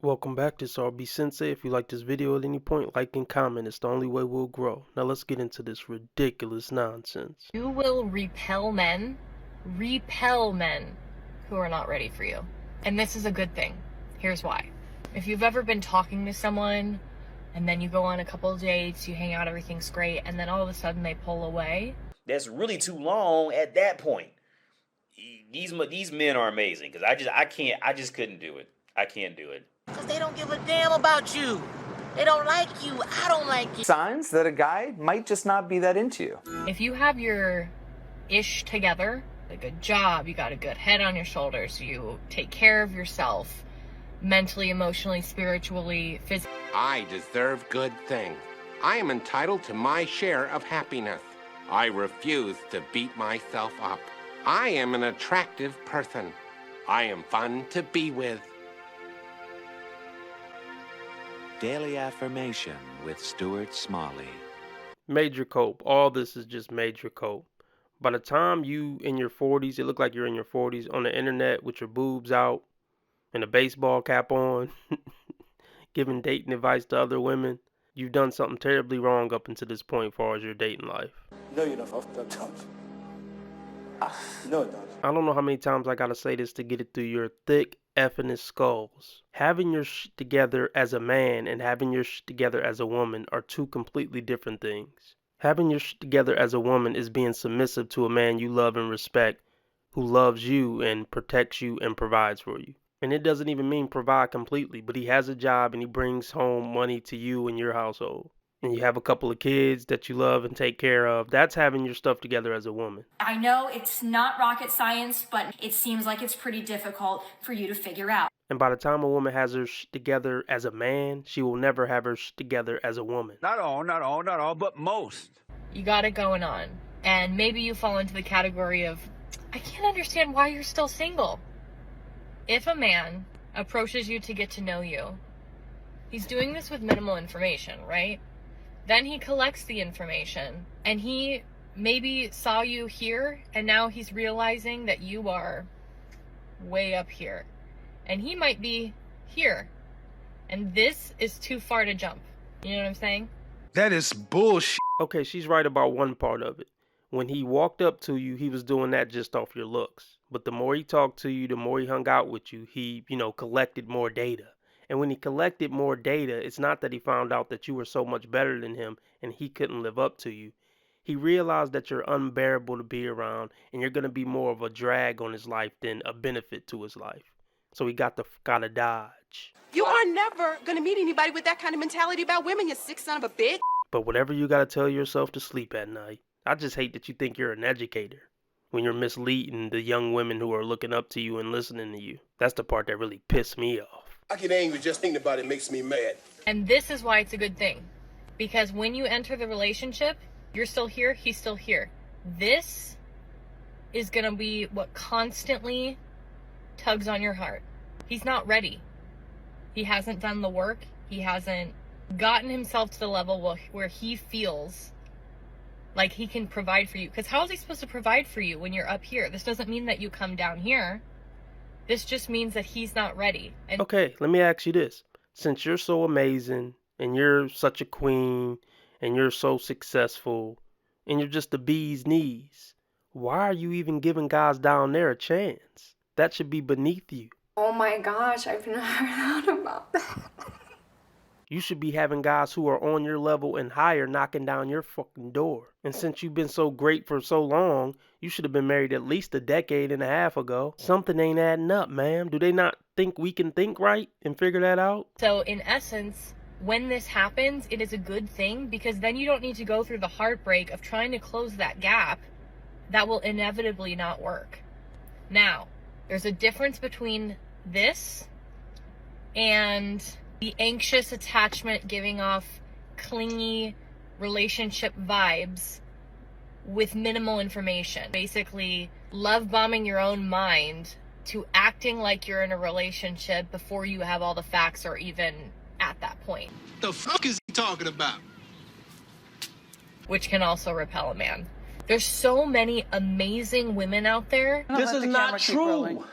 Welcome back to RB Sensei. If you like this video at any point, like and comment. It's the only way we'll grow. Now let's get into this ridiculous nonsense. You will repel men who are not ready for you. And this is a good thing. Here's why. If you've ever been talking to someone and then you go on a couple of dates, you hang out, everything's great, and then all of a sudden they pull away. That's really too long at that point. These men are amazing because I just couldn't do it. I can't do it. Because they don't give a damn about you. They don't like you. I don't like you. Signs that a guy might just not be that into you. If you have your ish together, a good job, you got a good head on your shoulders, you take care of yourself mentally, emotionally, spiritually, physically. I deserve good things. I am entitled to my share of happiness. I refuse to beat myself up. I am an attractive person. I am fun to be with. Daily Affirmation with Stuart Smalley. Major cope. All this is just major cope. By the time you in your 40s, it look like you're in your 40s on the internet with your boobs out and a baseball cap on, giving dating advice to other women. You've done something terribly wrong up until this point as far as your dating life. No, you're not fucked up, No, Dad. I don't know how many times I gotta say this to get it through your thick effing skulls. Having your shit together as a man and having your shit together as a woman are two completely different things. Having your shit together as a woman is being submissive to a man you love and respect, who loves you and protects you and provides for you. And it doesn't even mean provide completely, but he has a job and he brings home money to you and your household. And you have a couple of kids that you love and take care of. That's having your stuff together as a woman. I know it's not rocket science, but it seems like it's pretty difficult for you to figure out. And by the time a woman has her shit together as a man, she will never have her shit together as a woman. Not all, but most. You got it going on. And maybe you fall into the category of, I can't understand why you're still single. If a man approaches you to get to know you, he's doing this with minimal information, right? Then he collects the information and he maybe saw you here and now he's realizing that you are way up here and he might be here. And this is too far to jump. You know what I'm saying? That is bullshit. Okay, she's right about one part of it. When he walked up to you, he was doing that just off your looks. But the more he talked to you, the more he hung out with you, he, collected more data. And when he collected more data, it's not that he found out that you were so much better than him and he couldn't live up to you. He realized that you're unbearable to be around and you're going to be more of a drag on his life than a benefit to his life. So he got to dodge. You are never going to meet anybody with that kind of mentality about women, you sick son of a bitch. But whatever you got to tell yourself to sleep at night, I just hate that you think you're an educator when you're misleading the young women who are looking up to you and listening to you. That's the part that really pissed me off. I get angry just thinking about it makes me mad. And this is why it's a good thing. Because when you enter the relationship, you're still here, he's still here. This is going to be what constantly tugs on your heart. He's not ready. He hasn't done the work. He hasn't gotten himself to the level where he feels like he can provide for you. Because how is he supposed to provide for you when you're up here? This doesn't mean that you come down here. This just means that he's not ready. And okay, let me ask you this. Since you're so amazing and you're such a queen and you're so successful and you're just the bee's knees, why are you even giving guys down there a chance? That should be beneath you. Oh my gosh, I've never thought about that. You should be having guys who are on your level and higher knocking down your fucking door. And since you've been so great for so long, you should have been married at least a decade and a half ago. Something ain't adding up, ma'am. Do they not think we can think right and figure that out? so in essence, when this happens, it is a good thing because then you don't need to go through the heartbreak of trying to close that gap that will inevitably not work. Now, there's a difference between this and the anxious attachment giving off clingy relationship vibes with minimal information. Basically, love bombing your own mind to acting like you're in a relationship before you have all the facts or even at that point. The fuck is he talking about? Which can also repel a man. There's so many amazing women out there. This is not true.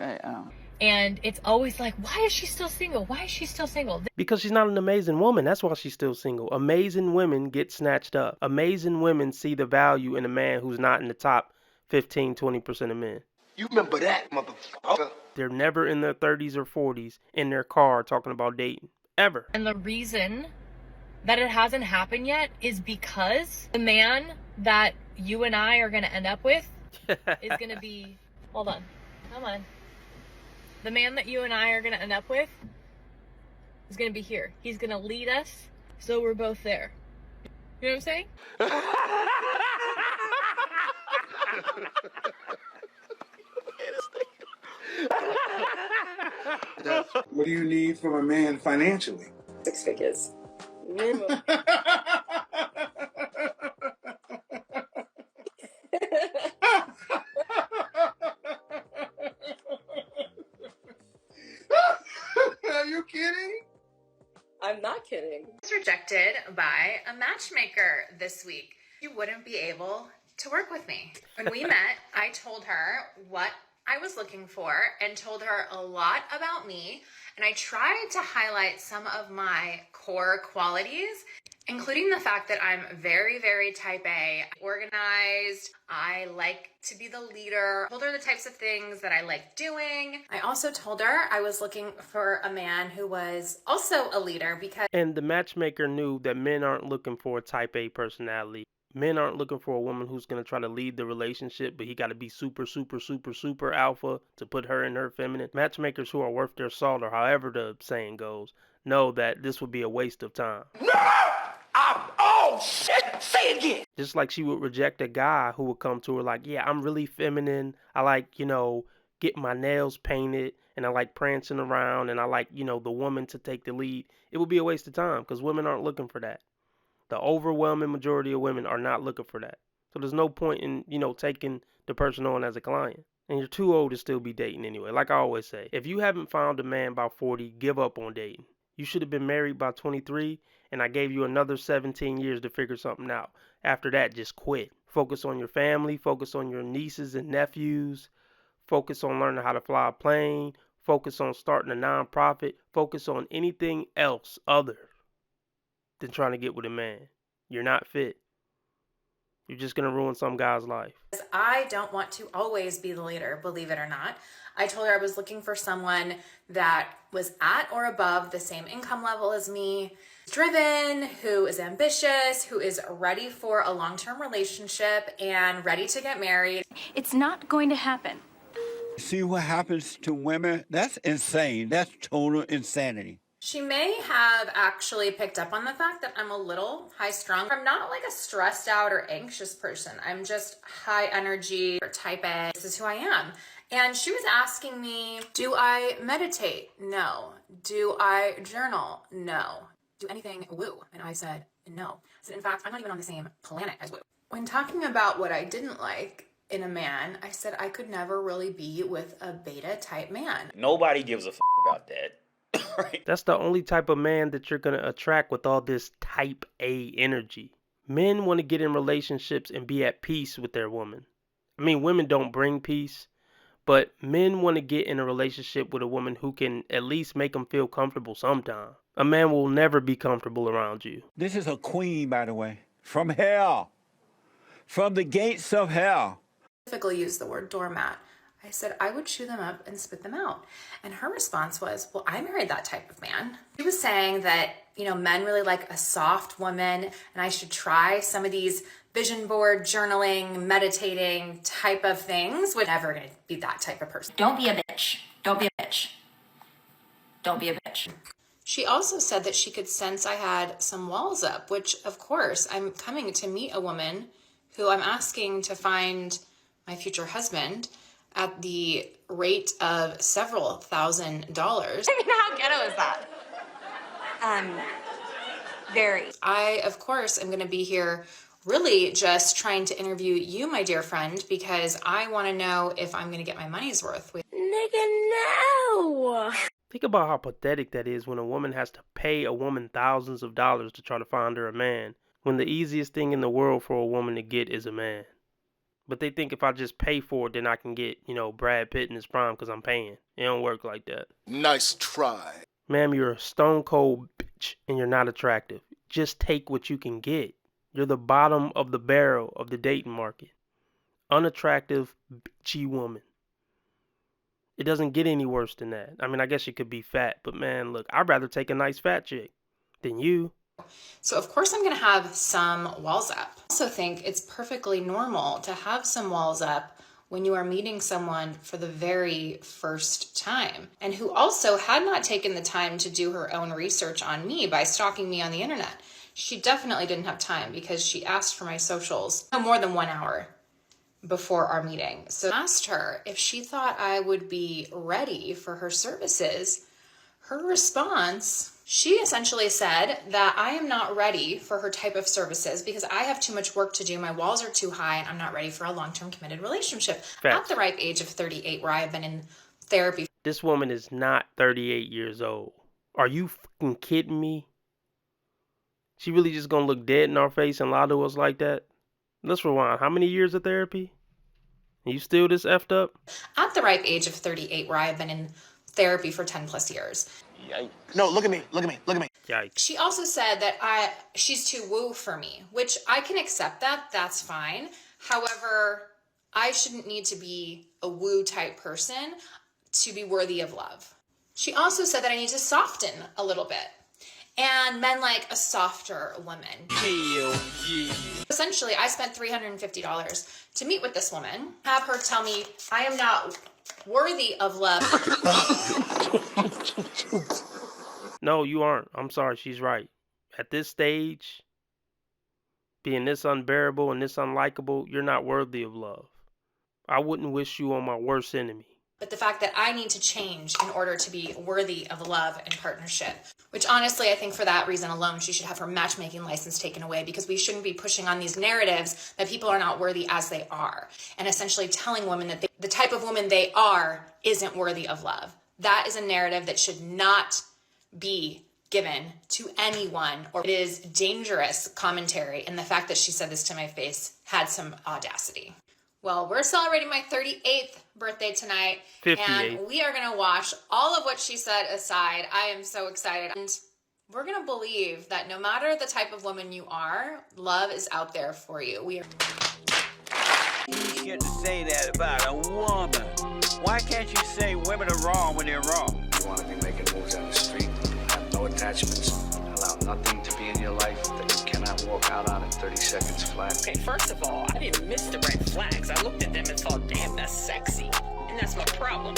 And it's always like, why is she still single? Why is she still single? Because she's not an amazing woman. That's why she's still single. Amazing women get snatched up. Amazing women see the value in a man who's not in the top 15, 20% of men. You remember that, motherfucker? They're never in their 30s or 40s in their car talking about dating. Ever. And the reason that it hasn't happened yet is because the man that you and I are going to end up with is going to be... Hold on. Come on. The man that you and I are going to end up with is going to be here. He's going to lead us, so we're both there. You know what I'm saying? What do you need from a man financially? 6 figures. Minimum. Are you kidding? I'm not kidding. I was rejected by a matchmaker this week. You wouldn't be able to work with me. When we met, I told her what I was looking for and told her a lot about me. And I tried to highlight some of my core qualities, including the fact that I'm very, very type A, organized. I like to be the leader. I told her the types of things that I like doing. I also told her I was looking for a man who was also a leader because... And the matchmaker knew that men aren't looking for a type A personality. Men aren't looking for a woman who's going to try to lead the relationship, but he got to be super, super, super, super alpha to put her in her feminine. Matchmakers who are worth their salt, or however the saying goes, know that this would be a waste of time. No! Oh, shit! Say it again! Just like she would reject a guy who would come to her like, yeah, I'm really feminine. I like, getting my nails painted, and I like prancing around, and I like, the woman to take the lead. It would be a waste of time because women aren't looking for that. The overwhelming majority of women are not looking for that. So there's no point in, taking the person on as a client. And you're too old to still be dating anyway. Like I always say, if you haven't found a man by 40, give up on dating. You should have been married by 23, and I gave you another 17 years to figure something out. After that, just quit. Focus on your family, focus on your nieces and nephews, focus on learning how to fly a plane, focus on starting a nonprofit, focus on anything else other than trying to get with a man. You're not fit. You're just going to ruin some guy's life. I don't want to always be the leader, believe it or not. I told her I was looking for someone that was at or above the same income level as me, driven, who is ambitious, who is ready for a long-term relationship and ready to get married. It's not going to happen. See what happens to women? That's insane. That's total insanity. She may have actually picked up on the fact that I'm a little high-strung. I'm not like a stressed out or anxious person. I'm just high energy or type A. This is who I am. And she was asking me, do I meditate? No. Do I journal? No. Do anything woo? And I said, no. I said, in fact, I'm not even on the same planet as woo. When talking about what I didn't like in a man, I said I could never really be with a beta type man. Nobody gives a about that. Right. That's the only type of man that you're going to attract with all this type A energy. Men want to get in relationships and be at peace with their woman. I mean, women don't bring peace, but men want to get in a relationship with a woman who can at least make them feel comfortable sometime. A man will never be comfortable around you. This is a queen, by the way, from hell, from the gates of hell. Specifically used the word doormat. I said I would chew them up and spit them out. And her response was, well, I married that type of man. She was saying that, men really like a soft woman and I should try some of these vision board, journaling, meditating type of things. Would never gonna be that type of person. Don't be a bitch. Don't be a bitch. Don't be a bitch. She also said that she could sense I had some walls up, which of course I'm coming to meet a woman who I'm asking to find my future husband at the rate of several $1,000s. I mean, how ghetto is that? Very. I, of course, am going to be here really just trying to interview you, my dear friend, because I want to know if I'm going to get my money's worth. Nigga, no! Think about how pathetic that is when a woman has to pay a woman thousands of dollars to try to find her a man, when the easiest thing in the world for a woman to get is a man. But they think if I just pay for it, then I can get, Brad Pitt in his prime because I'm paying. It don't work like that. Nice try. Ma'am, you're a stone cold bitch and you're not attractive. Just take what you can get. You're the bottom of the barrel of the dating market. Unattractive, bitchy woman. It doesn't get any worse than that. I mean, I guess you could be fat, but man, look, I'd rather take a nice fat chick than you. So of course I'm going to have some walls up. I also think it's perfectly normal to have some walls up when you are meeting someone for the very first time and who also had not taken the time to do her own research on me by stalking me on the internet. She definitely didn't have time because she asked for my socials no more than 1 hour before our meeting. So I asked her if she thought I would be ready for her services. Her response, she essentially said that I am not ready for her type of services because I have too much work to do. My walls are too high and I'm not ready for a long-term committed relationship. At the ripe age of 38, where I have been in therapy. This woman is not 38 years old. Are you fucking kidding me? She really just gonna look dead in our face and lie to us like that? Let's rewind. How many years of therapy? You still this effed up? At the ripe age of 38, where I have been in therapy for 10 plus years. Yikes. No, look at me. Yikes. She also said that she's too woo for me, which I can accept that. That's fine. However, I shouldn't need to be a woo type person to be worthy of love. She also said that I need to soften a little bit. And men like a softer woman. Essentially, I spent $350 to meet with this woman, have her tell me I am not worthy of love. No, you aren't. I'm sorry, she's right. At this stage, being this unbearable and this unlikable, you're not worthy of love. I wouldn't wish you on my worst enemy. But the fact that I need to change in order to be worthy of love and partnership, which honestly, I think for that reason alone, she should have her matchmaking license taken away because we shouldn't be pushing on these narratives that people are not worthy as they are and essentially telling women that the type of woman they are isn't worthy of love. That is a narrative that should not be given to anyone, or it is dangerous commentary. And the fact that she said this to my face had some audacity. Well, we're celebrating my 38th birthday tonight, 58. and we are going to wash all of what she said aside. I am so excited. And we're going to believe that no matter the type of woman you are, love is out there for you. We are. You get to say that about a woman. Why can't you say women are wrong when they're wrong? You want to be making moves on the street, have no attachments, allow nothing to be in your life that you cannot walk out on in 30 seconds flat. Okay, first of all, I didn't miss the red flags. I looked at them and thought, damn, that's sexy. And that's my problem.